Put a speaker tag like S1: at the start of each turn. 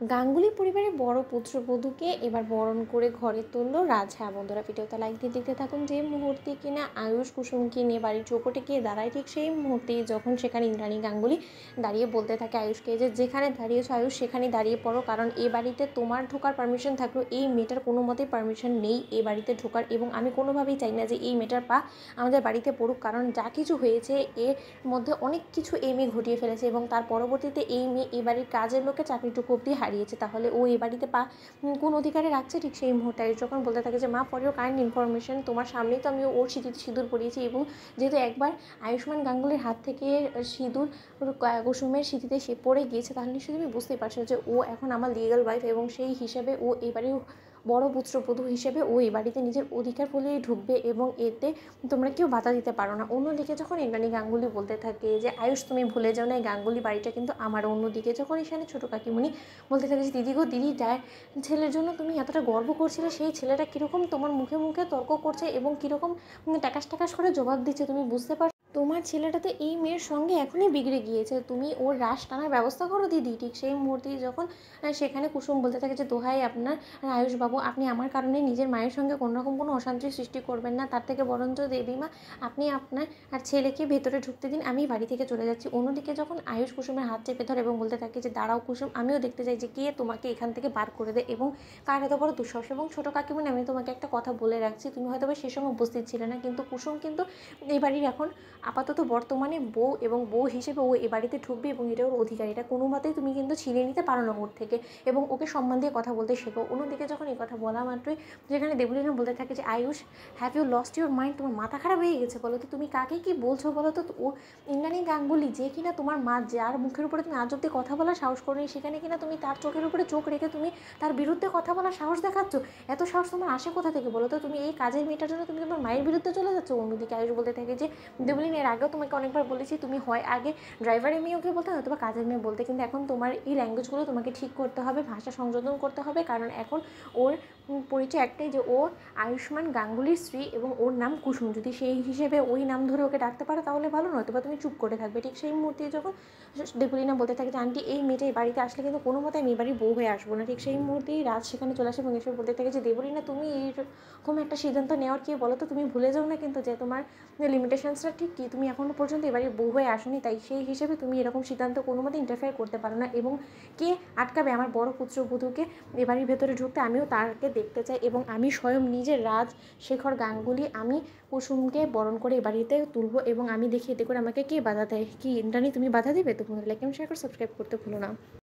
S1: গাঙ্গুলি পরিবারের বড় পুত্রবধূকে এবার বরণ করে ঘরে তুললো রাজ। হ্যাঁ বন্ধুরা, ভিডিওতে লাইক দিয়ে দেখতে থাকুন। যে মুহূর্তে কিনা আয়ুষ কুসুমকে নিয়ে বাড়ির চৌকটে গিয়ে দাঁড়ায়, ঠিক সেই মুহূর্তেই যখন সেখানে ইন্দ্রাণী গাঙ্গুলি দাঁড়িয়ে বলতে থাকে আয়ুষকে যে যেখানে দাঁড়িয়েছো আয়ুষ সেখানেই দাঁড়িয়ে পড়ো, কারণ এ বাড়িতে তোমার ঢোকার পারমিশন থাকলেও এই মেয়েটার কোনো মতেই পারমিশন নেই এ বাড়িতে ঢোকার, এবং আমি কোনোভাবেই চাই না যে এই মেয়েটার পা আমাদের বাড়িতে পড়ুক, কারণ যা কিছু হয়েছে এর মধ্যে অনেক কিছু এই মেয়ে ঘটিয়ে ফেলেছে এবং তার পরবর্তীতে এই মেয়ে এই বাড়ির কাজের লোকে চাকরিটুকু অবধি হারিয়েছে, তাহলে ও এই বাড়িতে পা কোন অধিকারে রাখছে। ঠিক সেই মুহূর্তে যখন বলতে থাকে যে মা, ফর ইউর কাইন্ড ইনফরমেশন, তোমার সামনেই তো আমি ওর সিঁদুর পরিয়েছি, এবং যেহেতু একবার আয়ুষ্মান গাঙ্গুলির হাত থেকে সিঁদুর কুসুমের স্মৃতিতে সে পড়ে গিয়েছে, তাহলে নিশ্চয়ই তুমি বুঝতেই পারছো যে ও এখন আমার লিগ্যাল ওয়াইফ, এবং সেই হিসেবে ও এই বাড়ির বড় পুত্রবধূ হিসেবে ও এই বাড়িতে নিজের অধিকার বলেই ঢুকবে, এবং এতে তোমরা কেউ বাধা দিতে পারো না। অন্যদিকে যখন ইন্দ্রাণী গাঙ্গুলি বলতে থাকে যে আয়ুষ তুমি ভুলে যাও না, এই গাঙ্গুলি বাড়িটা কিন্তু আমার। অন্যদিকে যখন এখানে ছোটো কাকিমণি বলতে থাকে যে দিদি গো দিদি, ছেলের জন্য তুমি এতটা গর্ব করছিলে, সেই ছেলেটা কীরকম তোমার মুখে মুখে তর্ক করছে এবং কীরকম টাকাস টাকাস করে জবাব দিচ্ছে, তুমি বুঝতে পারছো তোমার ছেলেটা তো এই মেয়ের সঙ্গে এখনই বিগড়ে গিয়েছে, তুমি ওর রাশ টানার ব্যবস্থা করো দিদি। ঠিক সেই মুহূর্তেই যখন সেখানে কুসুম বলতে থাকে যে দোহাই আপনার আয়ুষবাবু, আপনি আমার কারণে নিজের মায়ের সঙ্গে কোনোরকম কোনো অশান্তির সৃষ্টি করবেন না, তার থেকে বরঞ্চ দেবীমা আপনি আপনার আর ছেলেকে ভেতরে ঢুকতে দিন, আমি বাড়ি থেকে চলে যাচ্ছি। অন্যদিকে যখন আয়ুষ কুসুমের হাত চেপে ধরে এবং বলতে থাকে যে দাঁড়াও কুসুম, আমিও দেখতে চাই যে কে তোমাকে এখান থেকে বার করে দেয় এবং কার এত বড় দুঃসাহস। এবং ছোটো কাকিমণি, আমি তোমাকে একটা কথা বলে রাখছি, তুমি হয়তো সে সময় উপস্থিত ছিলে না, কিন্তু কুসুম কিন্তু এই বাড়ির এখন আপাতত বর্তমানে বউ, এবং বউ হিসেবে ও এ বাড়িতে ঢুকবে এবং এটা ওর অধিকার, এটা কোনো মতেই তুমি কিন্তু ছিনিয়ে নিতে পারো না ওর থেকে, এবং ওকে সম্মান দিয়ে কথা বলতে শেখো। অন্যদিকে যখন এই কথা বলা মাত্রই যেখানে দেবলীনা বলতে থাকে যে Ayush, have you lost your mind, তোমার মাথা খারাপ হয়ে গেছে বলো তো, তুমি কাকে কি বলছো বলো তো। ও ইন্দ্রাণী গাঙ্গুলি, যে কিনা তোমার মা, যার মুখের উপরে তুমি আজ অব্দি কথা বলার সাহস করো, সেখানে কিনা তুমি তার চোখের উপরে চোখ রেখে তুমি তার বিরুদ্ধে কথা বলার সাহস দেখাচ্ছ। এত সাহস তোমার আসে কোথা থেকে বলো তো, তুমি এই কাজের মেয়েটার জন্য তুমি তোমার মায়ের বিরুদ্ধে চলে যাচ্ছ। অন্যদিকে আয়ুষ বলতে থাকে যে দেবলীনা, এর আগেও তোমাকে অনেকবার বলেছি, তুমি হয় আগে ড্রাইভারের মেয়ে ওকে বলতে, হয়তো বা কাজের মেয়ে বলতে, কিন্তু এখন তোমার এই ল্যাঙ্গুয়েজগুলো তোমাকে ঠিক করতে হবে, ভাষা সংযোজন করতে হবে, কারণ এখন ওর পরিচয় একটাই যে ও আয়ুষ্মান গাঙ্গুলির স্ত্রী এবং ওর নাম কুসুম। যদি সেই হিসেবে ওই নাম ধরে ওকে ডাকতে পারো তাহলে ভালো, নয়তো বা তুমি চুপ করে থাকবে। ঠিক সেই মুহূর্তে যখন দেবলীনা বলতে থাকে যে আন্টি, এই মেয়েটা এই বাড়িতে আসলে কিন্তু কোনো মতে আমি এই বাড়ির বউ হয়ে আসবো না। ঠিক সেই মুহূর্তেই রাজ সেখানে চলে আসে এবং এসে বলতে থাকে যে দেবলীনা, তুমি এইরকম একটা সিদ্ধান্ত নেওয়ার কি বলো তো, তুমি ভুলে যাও না কিন্তু যে তোমার লিমিটেশনসটা ঠিক কী, তুমি এখনও পর্যন্ত এবারে বউ হয়ে আসোনি, তাই সেই হিসেবে তুমি এরকম সিদ্ধান্ত কোনো মতে ইন্টারফেয়ার করতে পারো না, এবং কে আটকাবে আমার বড় পুত্রবধূকে এবারের ভেতরে ঢুকতে, আমিও তাকে দেখতে চাই, এবং আমি স্বয়ং নিজের রাজশেখর গাঙ্গুলি আমি কুসুমকে বরণ করে এ বাড়িতে তুলবো, এবং আমি দেখি এতে করে আমাকে কে বাধা দেয়। কি ইন্দ্রাণী, তুমি বাধা দিবে? তো লাইক এবং শেয়ার করে সাবস্ক্রাইব করতে ভুলো না।